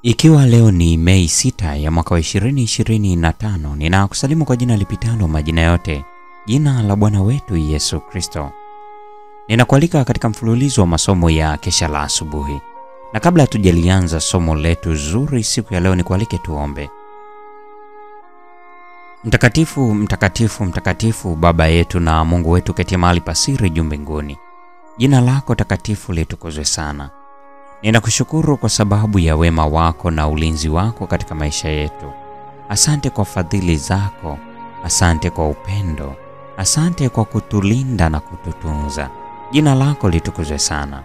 Ikiwa leo ni Mei 6 ya mwaka wa 2025, ninakusalimu kwa jina lipitalo majina yote, jina la Bwana wetu Yesu Kristo. Ninakualika katika mfululizo wa masomo ya kesha la asubuhi. Na kabla tujalianza somo letu zuri siku ya leo, nikualike tuombe. Mtakatifu, mtakatifu, mtakatifu, Baba yetu na Mungu wetu ketie mahali pasiri juu mbinguni. Jina lako takatifu litukuzwe sana. Ninakushukuru kwa sababu ya wema wako na ulinzi wako katika maisha yetu. Asante kwa fadhili zako, asante kwa upendo, asante kwa kutulinda na kututunza. Jina lako litukuzwe sana.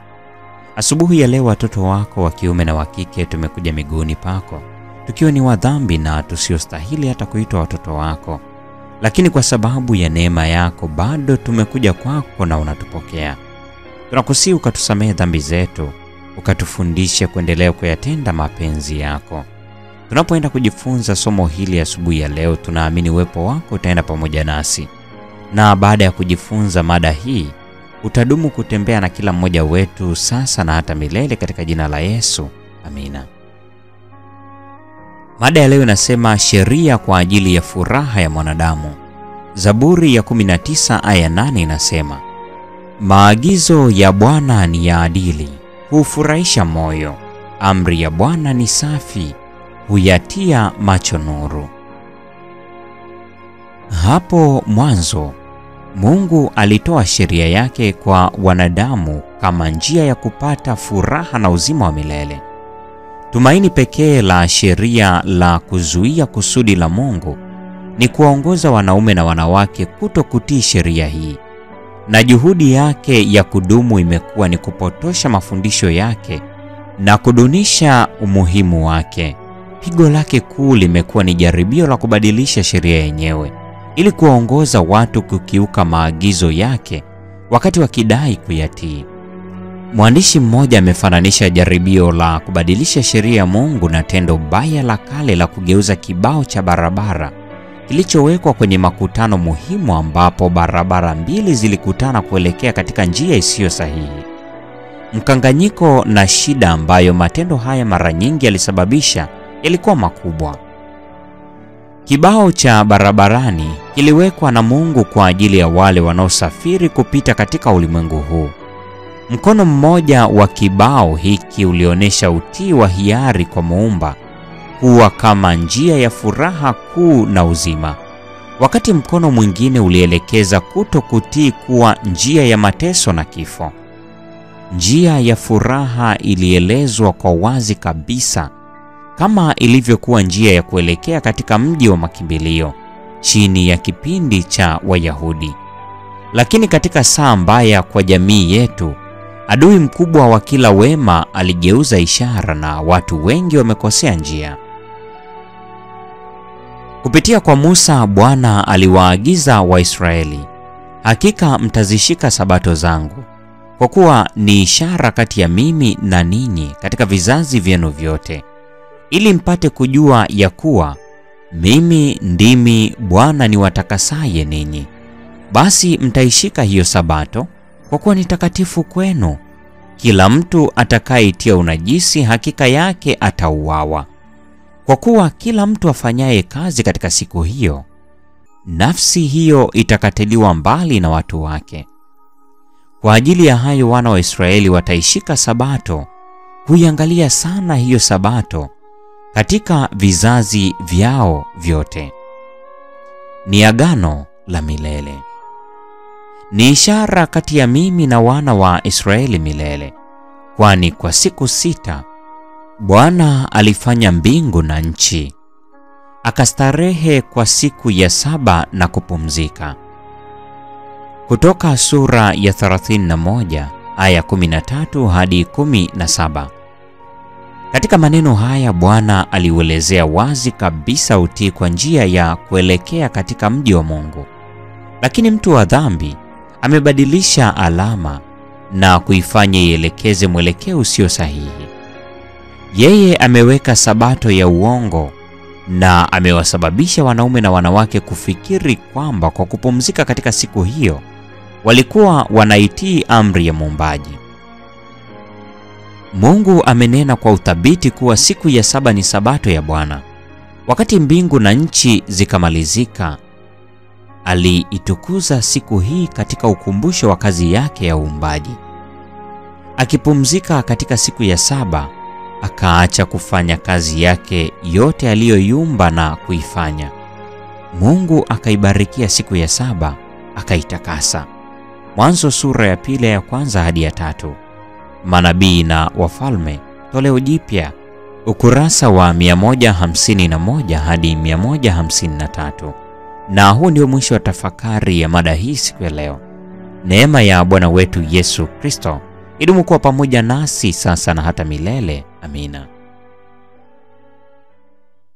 Asubuhi ya leo watoto wako wa kiume na wa kike tumekuja miguuni pako, tukiwa ni wadhambi na tusiostahili hata kuitwa watoto wako. Lakini kwa sababu ya neema yako bado tumekuja kwako na unatupokea. Tunakusihi ukatusamehe dhambi zetu, ukatufundishe kuendelea kuyatenda mapenzi yako. Tunapoenda kujifunza somo hili asubuhi ya leo, tunaamini uwepo wako utaenda pamoja nasi. Na baada ya kujifunza mada hii, utadumu kutembea na kila mmoja wetu sasa na hata milele katika jina la Yesu. Amina. Mada ya leo inasema sheria kwa ajili ya furaha ya mwanadamu. Zaburi ya 19 aya 8 inasema, maagizo ya Bwana ni ya adili, hufurahisha moyo. Amri ya Bwana ni safi, huyatia macho nuru. Hapo mwanzo, Mungu alitoa sheria yake kwa wanadamu kama njia ya kupata furaha na uzima wa milele. Tumaini pekee la sheria la kuzuia kusudi la Mungu ni kuwaongoza wanaume na wanawake kutokutii sheria hii. Na juhudi yake ya kudumu imekuwa ni kupotosha mafundisho yake na kudunisha umuhimu wake. Pigo lake kuu limekuwa ni jaribio la kubadilisha sheria yenyewe ili kuwaongoza watu kukiuka maagizo yake wakati wakidai kuyatii. Mwandishi mmoja amefananisha jaribio la kubadilisha sheria ya Mungu na tendo baya la kale la kugeuza kibao cha barabara kilichowekwa kwenye makutano muhimu ambapo barabara mbili zilikutana kuelekea katika njia isiyo sahihi. Mkanganyiko na shida ambayo matendo haya mara nyingi yalisababisha yalikuwa makubwa. Kibao cha barabarani kiliwekwa na Mungu kwa ajili ya wale wanaosafiri kupita katika ulimwengu huu. Mkono mmoja wa kibao hiki ulionyesha utii wa hiari kwa Muumba kuwa kama njia ya furaha kuu na uzima, wakati mkono mwingine ulielekeza kutokutii kuwa njia ya mateso na kifo. Njia ya furaha ilielezwa kwa wazi kabisa kama ilivyokuwa njia ya kuelekea katika mji wa makimbilio chini ya kipindi cha Wayahudi. Lakini katika saa mbaya kwa jamii yetu, adui mkubwa wa kila wema aligeuza ishara na watu wengi wamekosea njia. Kupitia kwa Musa, Bwana aliwaagiza Waisraeli, hakika mtazishika sabato zangu, kwa kuwa ni ishara kati ya mimi na ninyi katika vizazi vyenu vyote, ili mpate kujua ya kuwa mimi ndimi Bwana niwatakasaye ninyi. Basi mtaishika hiyo sabato, kwa kuwa ni takatifu kwenu. Kila mtu atakayeitia unajisi hakika yake atauawa. Kwa kuwa kila mtu afanyaye kazi katika siku hiyo, nafsi hiyo itakatiliwa mbali na watu wake. Kwa ajili ya hayo wana wa Israeli wataishika sabato, huiangalia sana hiyo sabato katika vizazi vyao vyote. Ni agano la milele. Ni ishara kati ya mimi na wana wa Israeli milele, kwani kwa siku 6 Bwana alifanya mbingu na nchi, akastarehe kwa siku ya 7 na kupumzika. Kutoka sura ya 31 aya 13 hadi 17. Katika maneno haya Bwana aliuelezea wazi kabisa utii kwa njia ya kuelekea katika mji wa Mungu. Lakini mtu wa dhambi amebadilisha alama na kuifanya ielekeze mwelekeo usio sahihi. Yeye ameweka sabato ya uongo na amewasababisha wanaume na wanawake kufikiri kwamba kwa kupumzika katika siku hiyo walikuwa wanaitii amri ya Muumbaji. Mungu amenena kwa uthabiti kuwa siku ya saba ni sabato ya Bwana. Wakati mbingu na nchi zikamalizika, aliitukuza siku hii katika ukumbusho wa kazi yake ya uumbaji. Akipumzika katika siku ya saba, akaacha kufanya kazi yake yote aliyoiumba na kuifanya. Mungu akaibarikia siku ya saba, akaitakasa. Mwanzo sura ya 2 ya 1 hadi ya 3. Manabii na Wafalme, toleo jipya, ukurasa wa 151 hadi 153. Na huu ndio mwisho wa tafakari ya mada hii siku ya leo. Neema ya Bwana wetu Yesu Kristo idumu kuwa pamoja nasi sasa na hata milele. Amina.